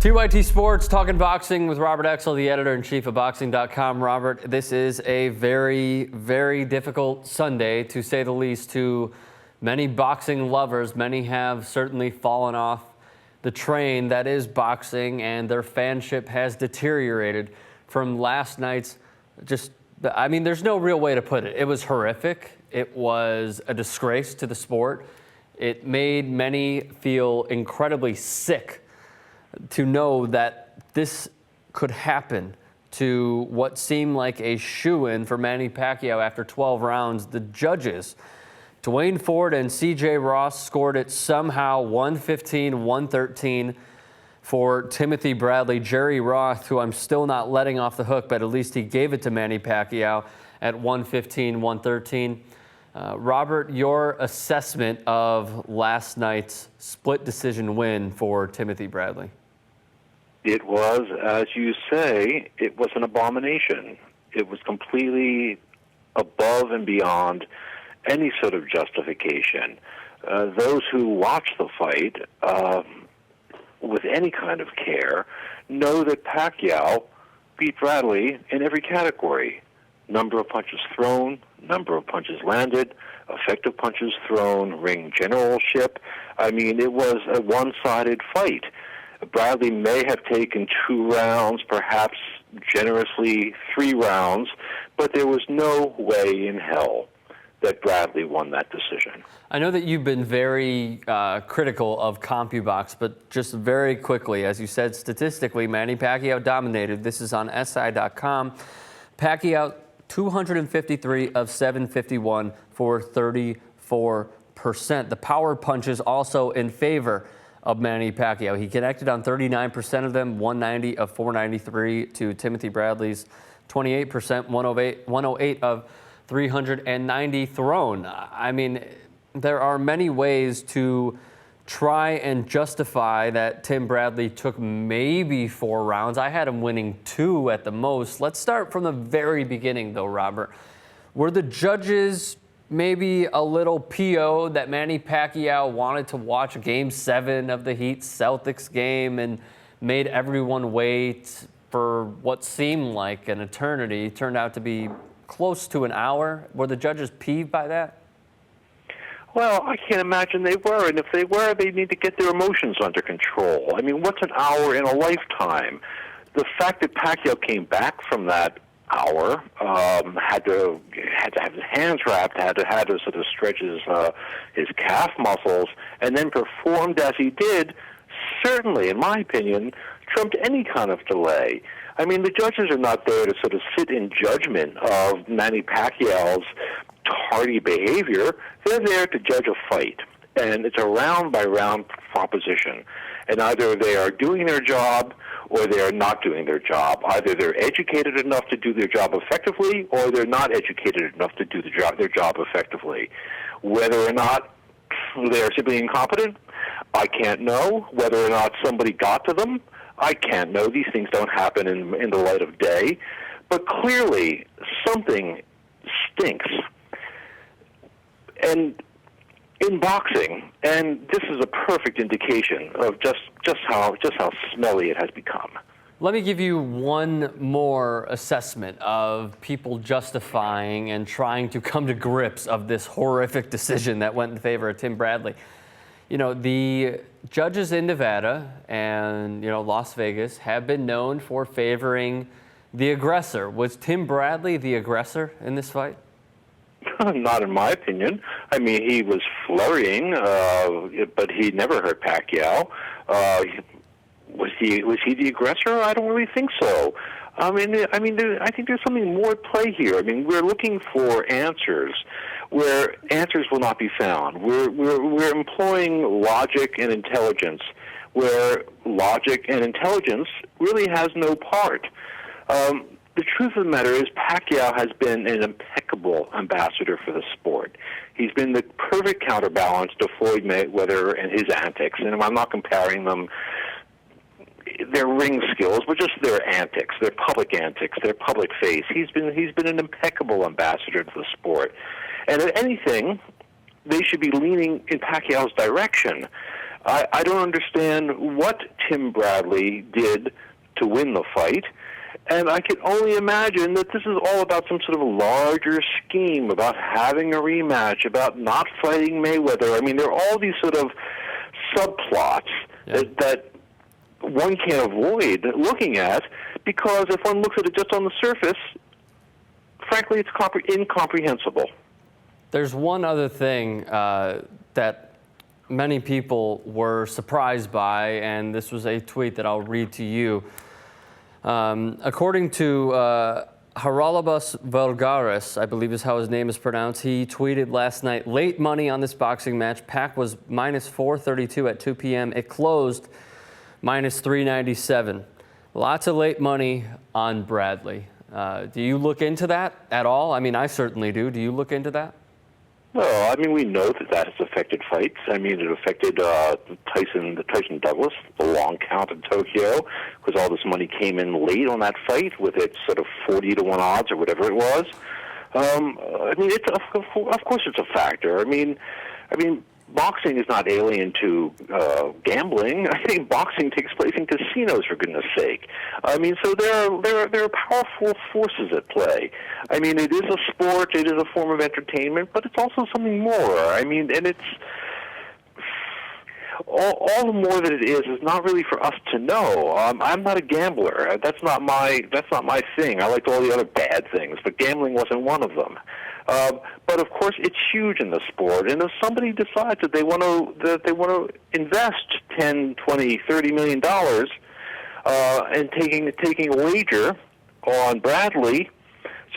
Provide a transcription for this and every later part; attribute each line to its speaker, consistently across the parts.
Speaker 1: TYT Sports, talking boxing with Robert Exel, the editor-in-chief of boxing.com. Robert, this is a very, very difficult Sunday, to say the least, to many boxing lovers. Many have certainly fallen off the train that is boxing, and their fanship has deteriorated from last night's there's no real way to put it. It was horrific. It was a disgrace to the sport. It made many feel incredibly sick to know that this could happen to what seemed like a shoo-in for Manny Pacquiao after 12 rounds. The judges, Dwayne Ford and C.J. Ross, scored it somehow 115-113 for Timothy Bradley. Jerry Roth, who I'm still not letting off the hook, but at least he gave it to Manny Pacquiao at 115-113. Robert, your assessment of last night's split decision win for Timothy Bradley?
Speaker 2: It was, as you say, it was an abomination. It was completely above and beyond any sort of justification. Those who watch the fight with any kind of care know that Pacquiao beat Bradley in every category. Number of punches thrown, number of punches landed, effective punches thrown, ring generalship. I mean, it was a one-sided fight. Bradley may have taken 2 rounds, perhaps generously 3 rounds, but there was no way in hell that Bradley won that decision.
Speaker 1: I know that you've been very critical of CompuBox, but just very quickly, as you said, statistically, Manny Pacquiao dominated. This is on SI.com. Pacquiao, 253 of 751 for 34%. The power punches also in favor of Manny Pacquiao. He connected on 39% of them, 190 of 493 to Timothy Bradley's 28%, 108 of 390 thrown. I mean, there are many ways to try and justify that Tim Bradley took maybe 4 rounds. I had him winning 2 at the most. Let's start from the very beginning, though, Robert. Were the judges maybe a little PO that Manny Pacquiao wanted to watch Game 7 of the Heat-Celtics game and made everyone wait for what seemed like an eternity? It turned out to be close to an hour. Were the judges peeved by that?
Speaker 2: Well, I can't imagine they were, and if they were, they need to get their emotions under control. I mean, what's an hour in a lifetime? The fact that Pacquiao came back from that hour, had to have his hands wrapped, had to sort of stretch his calf muscles, and then performed as he did, certainly, in my opinion, trumped any kind of delay. I mean, the judges are not there to sort of sit in judgment of Manny Pacquiao's tardy behavior. They're there to judge a fight, and it's a round-by-round proposition. And either they are doing their job or they are not doing their job. Either they're educated enough to do their job effectively or they're not educated enough to do their job effectively. Whether or not they are simply incompetent, I can't know. Whether or not somebody got to them, I can't know. These things don't happen in the light of day. But clearly, something stinks. And in boxing, and this is a perfect indication of just how smelly it has become.
Speaker 1: Let me give you one more assessment of people justifying and trying to come to grips of this horrific decision that went in favor of Tim Bradley. You know, the judges in Nevada and, Las Vegas have been known for favoring the aggressor. Was Tim Bradley the aggressor in this fight?
Speaker 2: Not in my opinion. I mean, he was flurrying, but he never hurt Pacquiao. Was he the aggressor? I don't really think so. I think there's something more at play here. I mean, we're looking for answers where answers will not be found. We're employing logic and intelligence where logic and intelligence really has no part. The truth of the matter is Pacquiao has been an impeccable ambassador for the sport. He's been the perfect counterbalance to Floyd Mayweather and his antics. And I'm not comparing them, their ring skills, but just their antics, their public face. He's been an impeccable ambassador to the sport. And if anything, they should be leaning in Pacquiao's direction. I don't understand what Tim Bradley did to win the fight. And I can only imagine that this is all about some sort of larger scheme, about having a rematch, about not fighting Mayweather. I mean, there are all these sort of subplots that one can't avoid looking at, because if one looks at it just on the surface, frankly, it's incomprehensible.
Speaker 1: There's one other thing that many people were surprised by, and this was a tweet that I'll read to you. According to Haralabos Vulgaris, I believe is how his name is pronounced, he tweeted last night, late money on this boxing match. PAC was minus 432 at 2 p.m. It closed minus 397. Lots of late money on Bradley. Do you look into that at all? I mean, I certainly do. Do you look into that?
Speaker 2: Well, I mean, we know that has affected fights. I mean, it affected Tyson Douglas, the long count in Tokyo, because all this money came in late on that fight with its sort of 40-1 odds or whatever it was. I mean, of course it's a factor. I mean, boxing is not alien to gambling. I think boxing takes place in casinos, for goodness sake. I mean, so there are powerful forces at play. I mean, it is a sport, it is a form of entertainment, but it's also something more. I mean, and it's all the more that it is not really for us to know. I'm not a gambler. That's not my thing. I liked all the other bad things, but gambling wasn't one of them. But of course, it's huge in the sport. And if somebody decides that they want to invest $10, $20, $30 million and taking a wager on Bradley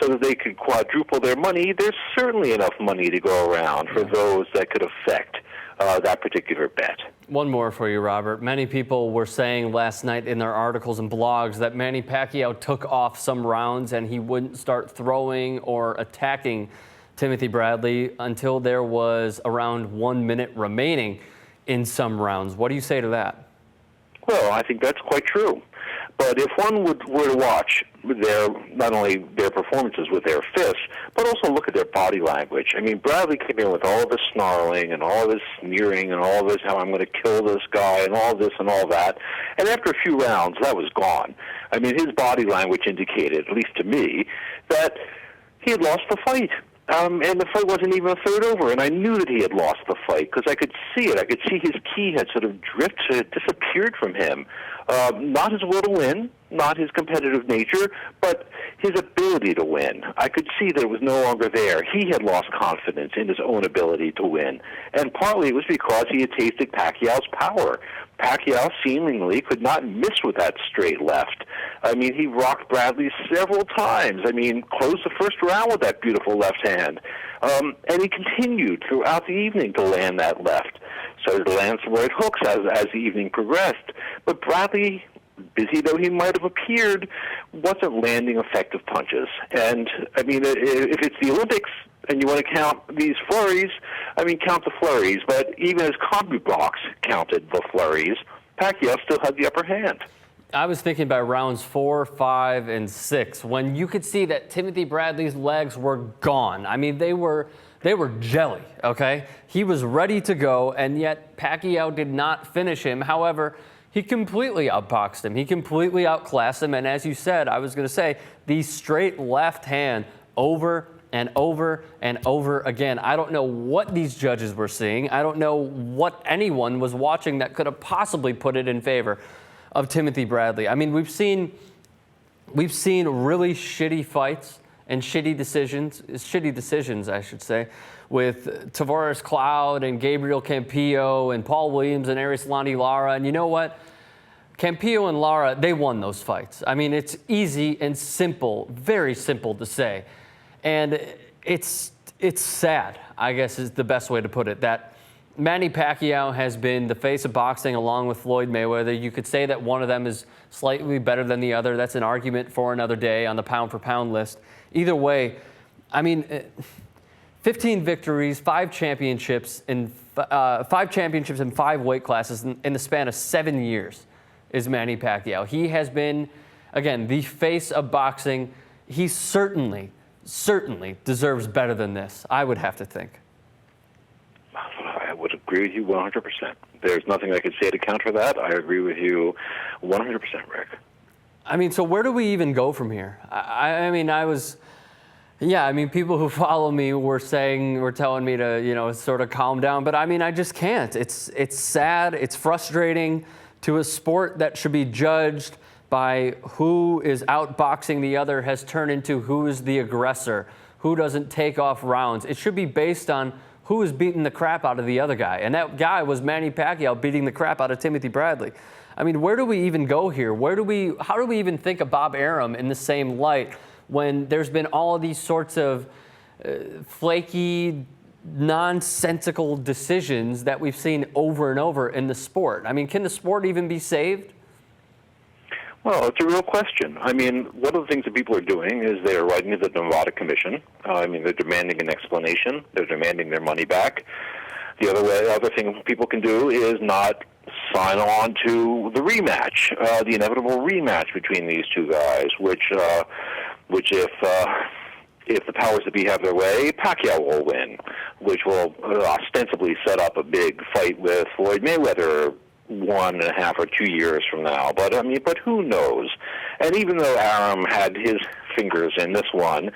Speaker 2: so that they could quadruple their money, there's certainly enough money to go around for those that could affect that particular bet.
Speaker 1: One more for you, Robert. Many people were saying last night in their articles and blogs that Manny Pacquiao took off some rounds and he wouldn't start throwing or attacking Timothy Bradley until there was around 1 minute remaining in some rounds. What do you say to that?
Speaker 2: Well, I think that's quite true. But if one were to watch not only their performances with their fists, but also look at their body language. I mean, Bradley came in with all this snarling and all this sneering and all this, how I'm going to kill this guy and all this and all that. And after a few rounds, that was gone. I mean, his body language indicated, at least to me, that he had lost the fight. And the fight wasn't even a third over, and I knew that he had lost the fight because I could see it. I could see his key had sort of disappeared from him. Not his will to win, not his competitive nature, but his ability to win. I could see that it was no longer there. He had lost confidence in his own ability to win, and partly it was because he had tasted Pacquiao's power. Pacquiao seemingly could not miss with that straight left. I mean, he rocked Bradley several times. I mean, closed the first round with that beautiful left hand. And he continued throughout the evening to land that left. So to land some right hooks as the evening progressed. But Bradley, busy though he might have appeared, wasn't landing effective punches. And, I mean, if it's the Olympics and you want to count these flurries, I mean, count the flurries. But even as CompuBox counted the flurries, Pacquiao still had the upper hand.
Speaker 1: I was thinking by rounds 4, 5, and 6, when you could see that Timothy Bradley's legs were gone. I mean, they were jelly, okay? He was ready to go, and yet Pacquiao did not finish him. However, he completely outboxed him. He completely outclassed him, and as you said, I was going to say, the straight left hand over and over and over again. I don't know what these judges were seeing. I don't know what anyone was watching that could have possibly put it in favor of Timothy Bradley. I mean, we've seen really shitty fights and shitty decisions, I should say, with Tavares Cloud and Gabriel Campillo and Paul Williams and Arislandi Lara. And you know what? Campillo and Lara, they won those fights. I mean, it's easy and simple, very simple to say. And it's sad, I guess is the best way to put it, that Manny Pacquiao has been the face of boxing along with Floyd Mayweather. You could say that one of them is slightly better than the other. That's an argument for another day on the pound-for-pound list. Either way, I mean, 15 victories, 5 championships in 5 weight classes in the span of 7 years is Manny Pacquiao. He has been, again, the face of boxing. He certainly deserves better than this, I would have to think.
Speaker 2: agree with you 100%. There's nothing I could say to counter that. I agree with you 100%, Rick.
Speaker 1: I mean, so where do we even go from here? I mean, people who follow me were telling me to, sort of calm down. But I mean, I just can't. It's sad. It's frustrating to a sport that should be judged by who is outboxing the other has turned into who is the aggressor, who doesn't take off rounds. It should be based on who is beating the crap out of the other guy. And that guy was Manny Pacquiao beating the crap out of Timothy Bradley. I mean, where do we even go here? How do we even think of Bob Arum in the same light when there's been all of these sorts of flaky, nonsensical decisions that we've seen over and over in the sport? I mean, can the sport even be saved?
Speaker 2: Well, it's a real question. I mean, one of the things that people are doing is they're writing to the Nevada Commission. They're demanding an explanation. They're demanding their money back. The other thing people can do is not sign on to the rematch, the inevitable rematch between these two guys, which if the powers that be have their way, Pacquiao will win, which will ostensibly set up a big fight with Floyd Mayweather 1.5 or 2 years from now. But who knows? And even though Arum had his fingers in this one,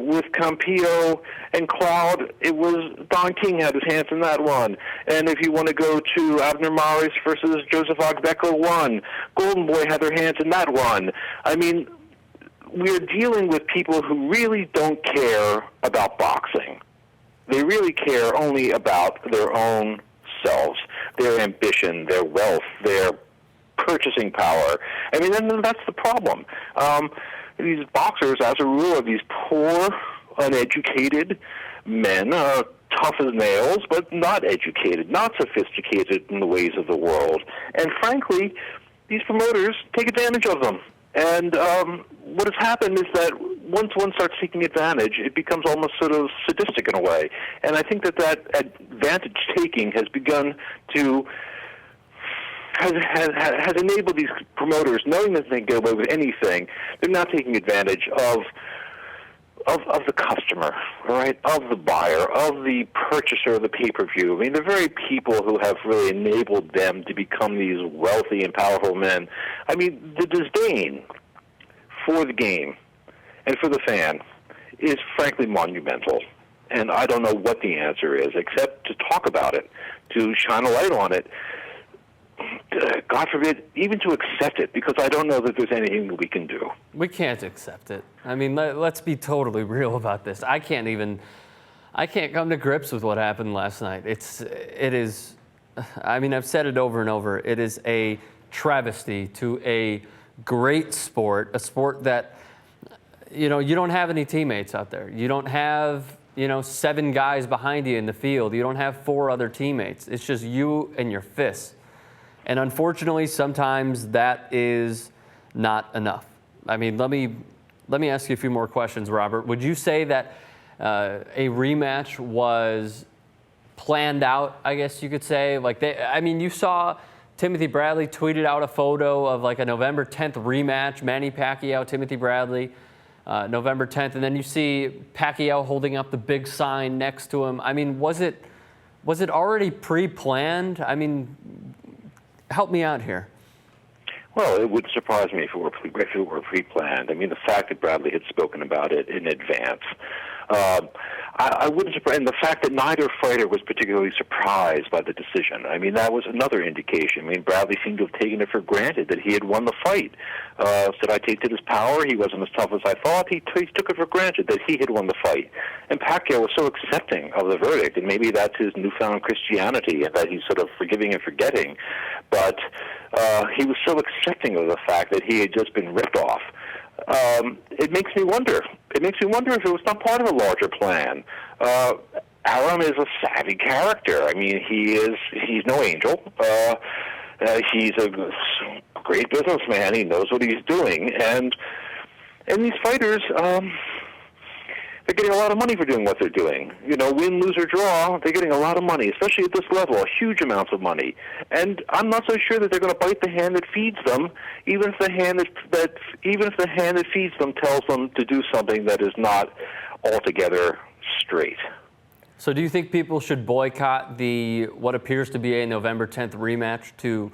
Speaker 2: with Campillo and Cloud, it was Don King had his hands in that one. And if you want to go to Abner Maris versus Joseph Agbeko 1, Golden Boy had their hands in that one. I mean, we're dealing with people who really don't care about boxing. They really care only about their own selves, their ambition, their wealth, their purchasing power. I mean, and that's the problem. These boxers, as a rule, are these poor, uneducated men, tough as nails, but not educated, not sophisticated in the ways of the world. And frankly, these promoters take advantage of them. And what has happened is that once one starts taking advantage, it becomes almost sort of sadistic in a way. And I think that advantage taking has begun to has enabled these promoters, knowing that they can get away with anything, they're not taking advantage of the customer, all right, of the buyer, of the purchaser of the pay-per-view. I mean, the very people who have really enabled them to become these wealthy and powerful men. I mean, the disdain for the game and for the fan is frankly monumental. And I don't know what the answer is, except to talk about it, to shine a light on it. God forbid, even to accept it, because I don't know that there's anything that we can do.
Speaker 1: We can't accept it. I mean, let's be totally real about this. I can't come to grips with what happened last night. It is, I mean, I've said it over and over. It is a travesty to a great sport, a sport that, you don't have any teammates out there. You don't have, 7 guys behind you in the field. You don't have 4 other teammates. It's just you and your fists. And unfortunately, sometimes that is not enough. I mean, let me ask you a few more questions, Robert. Would you say that a rematch was planned out, I guess you could say? You saw Timothy Bradley tweeted out a photo of like a November 10th rematch, Manny Pacquiao, Timothy Bradley, November 10th, and then you see Pacquiao holding up the big sign next to him. I mean, was it already pre-planned? I mean, help me out here.
Speaker 2: Well, it would surprise me if it were pre-planned. I mean, the fact that Bradley had spoken about it in advance, I wouldn't surprise. And the fact that neither fighter was particularly surprised by the decision. I mean, that was another indication. I mean, Bradley seemed to have taken it for granted that he had won the fight. Said, I tasted his power. He wasn't as tough as I thought. He took it for granted that he had won the fight. And Pacquiao was so accepting of the verdict, and maybe that's his newfound Christianity, and that he's sort of forgiving and forgetting. But he was so accepting of the fact that he had just been ripped off. It makes me wonder. It makes me wonder if it was not part of a larger plan. Arum is a savvy character. I mean, he's no angel. He's a great businessman. He knows what he's doing. And these fighters, they're getting a lot of money for doing what they're doing. Win, lose, or draw, they're getting a lot of money, especially at this level, huge amounts of money. And I'm not so sure that they're going to bite the hand that feeds them, even if the hand that feeds them tells them to do something that is not altogether straight.
Speaker 1: So do you think people should boycott what appears to be a November 10th rematch to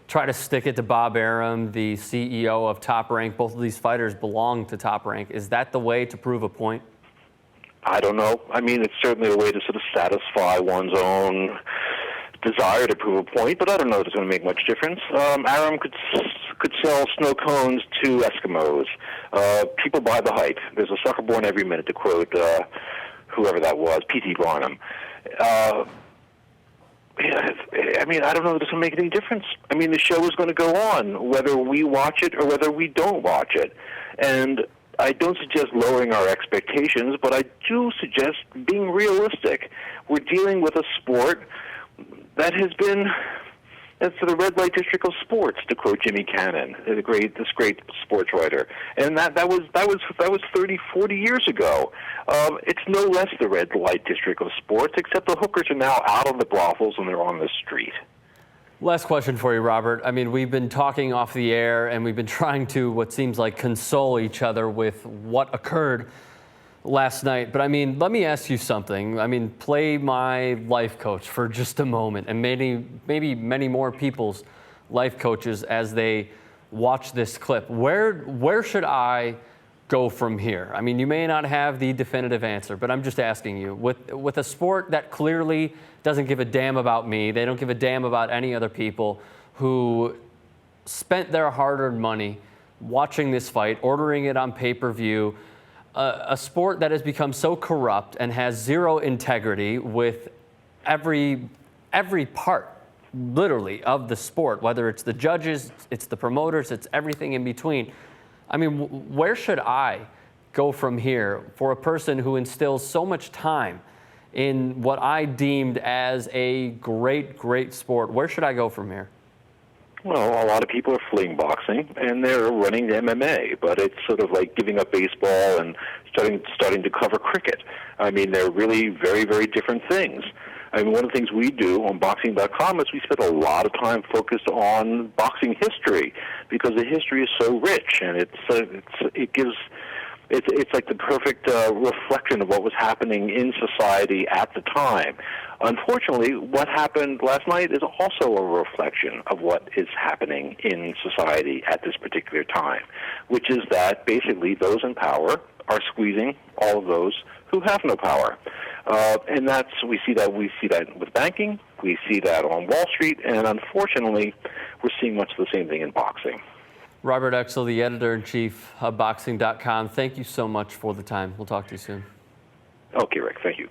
Speaker 1: try to stick it to Bob Arum, the CEO of Top Rank? Both of these fighters belong to Top Rank. Is that the way to prove a point?
Speaker 2: I don't know. I mean, it's certainly a way to sort of satisfy one's own desire to prove a point, but I don't know if it's going to make much difference. Arum could sell snow cones to Eskimos. People buy the hype. There's a sucker born every minute, to quote whoever that was, P.T. Barnum. I mean, I don't know if this will make any difference. I mean, the show is going to go on, whether we watch it or whether we don't watch it. And I don't suggest lowering our expectations, but I do suggest being realistic. We're dealing with a sport that has been, that's the red light district of sports, to quote Jimmy Cannon, this great sports writer. And that was 30, 40 years ago. It's no less the red light district of sports, except the hookers are now out of the brothels and they're on the street.
Speaker 1: Last question for you, Robert. I mean, we've been talking off the air and we've been trying to, what seems like, console each other with what occurred last night. But I mean, let me ask you something. I mean, play my life coach for just a moment, and maybe many more people's life coaches as they watch this clip. Where should I go from here? I mean, you may not have the definitive answer, but I'm just asking you. With a sport that clearly doesn't give a damn about me, they don't give a damn about any other people who spent their hard-earned money watching this fight, ordering it on pay-per-view, a sport that has become so corrupt and has zero integrity with every part, literally, of the sport, whether it's the judges, it's the promoters, it's everything in between. I mean, where should I go from here for a person who instills so much time in what I deemed as a great, great sport? Where should I go from here?
Speaker 2: Well, a lot of people are fleeing boxing, and they're running to MMA, but it's sort of like giving up baseball and starting to cover cricket. I mean, they're really very, very different things. I mean, one of the things we do on boxing.com is we spend a lot of time focused on boxing history, because the history is so rich, and it's like the perfect reflection of what was happening in society at the time. Unfortunately, what happened last night is also a reflection of what is happening in society at this particular time, which is that basically those in power are squeezing all of those who have no power. And we see that with banking, we see that on Wall Street, and unfortunately, we're seeing much of the same thing in boxing.
Speaker 1: Robert Exel, the editor-in-chief of boxing.com, thank you so much for the time. We'll talk to you soon.
Speaker 2: Okay, Rick, thank you.